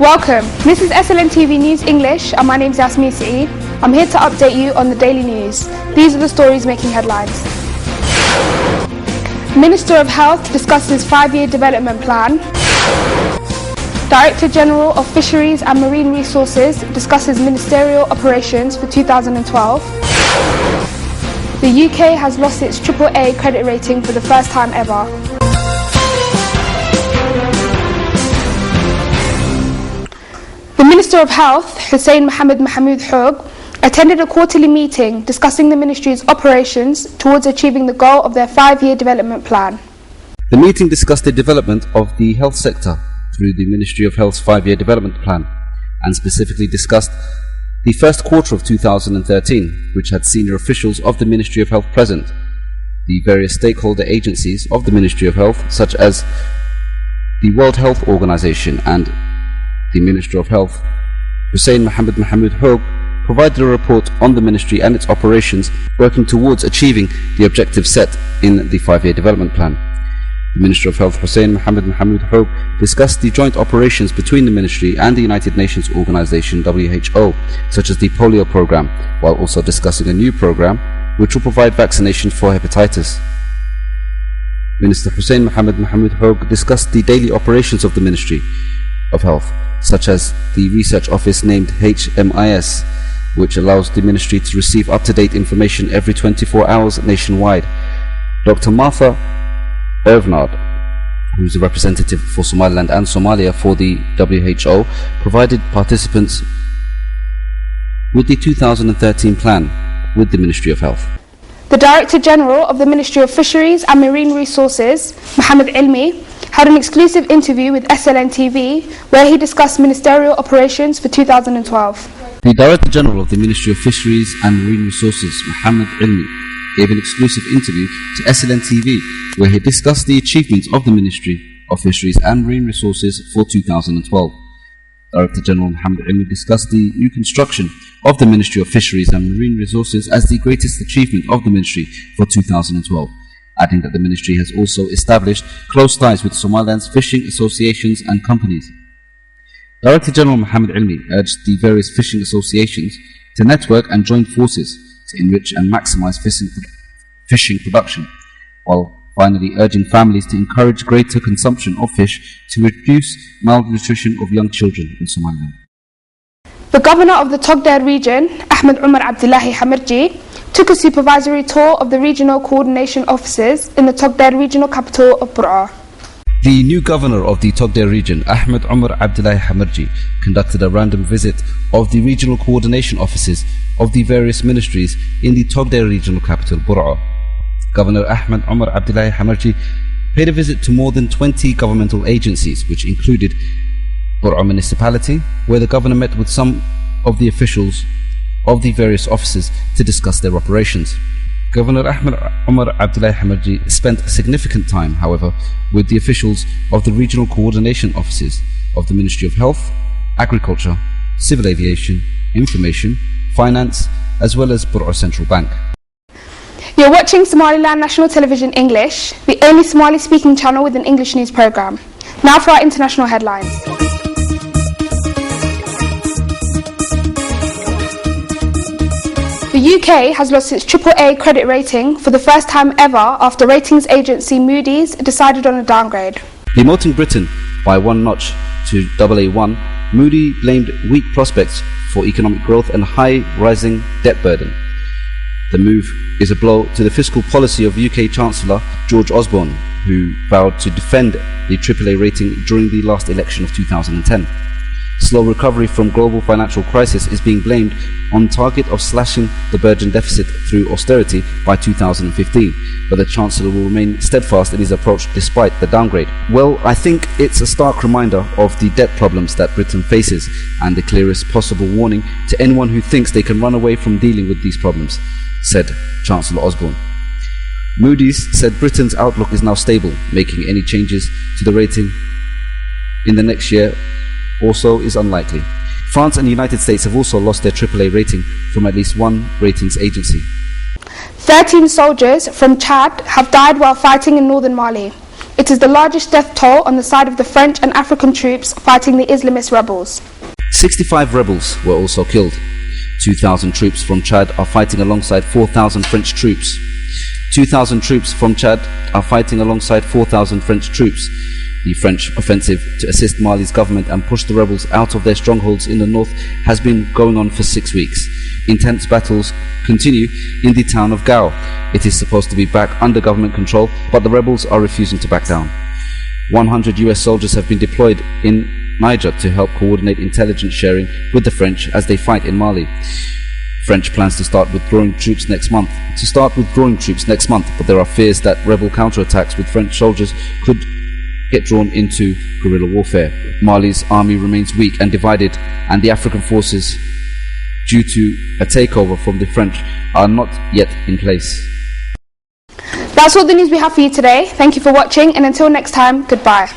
Welcome. This is SLN TV News English and my name is Yasmin Saeed. I'm here to update you on the daily news. These are the stories making headlines. Minister of Health discusses 5-year development plan. Director General of Fisheries and Marine Resources discusses ministerial operations for 2012. The UK has lost its AAA credit rating for the first time ever. The Minister of Health, Hussein Mohammed Mahmoud Hogue, attended a quarterly meeting discussing the Ministry's operations towards achieving the goal of their 5-year development plan. The meeting discussed the development of the health sector through the Ministry of Health's 5-year development plan, and specifically discussed the first quarter of 2013, which had senior officials of the Ministry of Health present, the various stakeholder agencies of the Ministry of Health, such as the World Health Organization, and the Minister of Health, Hussein Mohammed Mahmoud Hogue, provided a report on the Ministry and its operations working towards achieving the objectives set in the 5-year development plan. The Minister of Health, Hussein Mohammed Mahmoud Hogue, discussed the joint operations between the Ministry and the United Nations Organization WHO, such as the polio program, while also discussing a new program which will provide vaccination for hepatitis. Minister Hussein Mohammed Mahmoud Hogue discussed the daily operations of the Ministry of Health, such as the research office named HMIS, which allows the Ministry to receive up-to-date information every 24 hours nationwide. Dr. Martha Ervnard, who is a representative for Somaliland and Somalia for the WHO, provided participants with the 2013 plan with the Ministry of Health. The Director General of the Ministry of Fisheries and Marine Resources, Mohammed Ilmi, had an exclusive interview with SLN TV where he discussed ministerial operations for 2012. The Director General of the Ministry of Fisheries and Marine Resources, Mohammed Ilmi, gave an exclusive interview to SLN TV where he discussed the achievements of the Ministry of Fisheries and Marine Resources for 2012. Director General Mohammed Ilmi discussed the new construction of the Ministry of Fisheries and Marine Resources as the greatest achievement of the Ministry for 2012. Adding that the Ministry has also established close ties with Somaliland's fishing associations and companies. Director General Mohammed Ilmi urged the various fishing associations to network and join forces to enrich and maximize fishing production, while finally urging families to encourage greater consumption of fish to reduce malnutrition of young children in Somaliland. The Governor of the Togdheir region, Ahmed Umar Abdullahi Hamirji, took a supervisory tour of the regional coordination offices in the Togdheir regional capital of Bur'a. The new governor of the Togdheir region, Ahmed Umar Abdullahi Hamirji, conducted a random visit of the regional coordination offices of the various ministries in the Togdheir regional capital, Bur'a. Governor Ahmed Umar Abdullahi Hamirji paid a visit to more than 20 governmental agencies, which included Bur'a municipality, where the governor met with some of the officials of the various offices to discuss their operations. Governor Ahmed Umar Abdullahi Hamirji spent significant time, however, with the officials of the regional coordination offices of the Ministry of Health, Agriculture, Civil Aviation, Information, Finance, as well as Bur'a Central Bank. You're watching Somaliland National Television English, the only Somali-speaking channel with an English news programme. Now for our international headlines. The UK has lost its AAA credit rating for the first time ever after ratings agency Moody's decided on a downgrade. Demoting Britain by one notch to AA1, Moody blamed weak prospects for economic growth and high rising debt burden. The move is a blow to the fiscal policy of UK Chancellor George Osborne, who vowed to defend the AAA rating during the last election of 2010. Slow recovery from global financial crisis is being blamed on target of slashing the burgeoning deficit through austerity by 2015, but the Chancellor will remain steadfast in his approach despite the downgrade. Well, I think it's a stark reminder of the debt problems that Britain faces and the clearest possible warning to anyone who thinks they can run away from dealing with these problems, said Chancellor Osborne. Moody's said Britain's outlook is now stable, making any changes to the rating in the next year also is unlikely. France and the United States have also lost their AAA rating from at least one ratings agency. 13 soldiers from Chad have died while fighting in northern Mali. It is the largest death toll on the side of the French and African troops fighting the Islamist rebels. 65 rebels were also killed. 2,000 troops from Chad are fighting alongside 4,000 French troops. 2,000 troops from Chad are fighting alongside 4,000 French troops. The French offensive to assist Mali's government and push the rebels out of their strongholds in the north has been going on for 6 weeks. Intense battles continue in the town of Gao. It is supposed to be back under government control, but the rebels are refusing to back down. 100 US soldiers have been deployed in Niger to help coordinate intelligence sharing with the French as they fight in Mali. French plans to start withdrawing troops next month, but there are fears that rebel counterattacks with French soldiers could get drawn into guerrilla warfare. Mali's army remains weak and divided, and the African forces, due to a takeover from the French, are not yet in place. That's all the news we have for you today. Thank you for watching, and until next time, goodbye.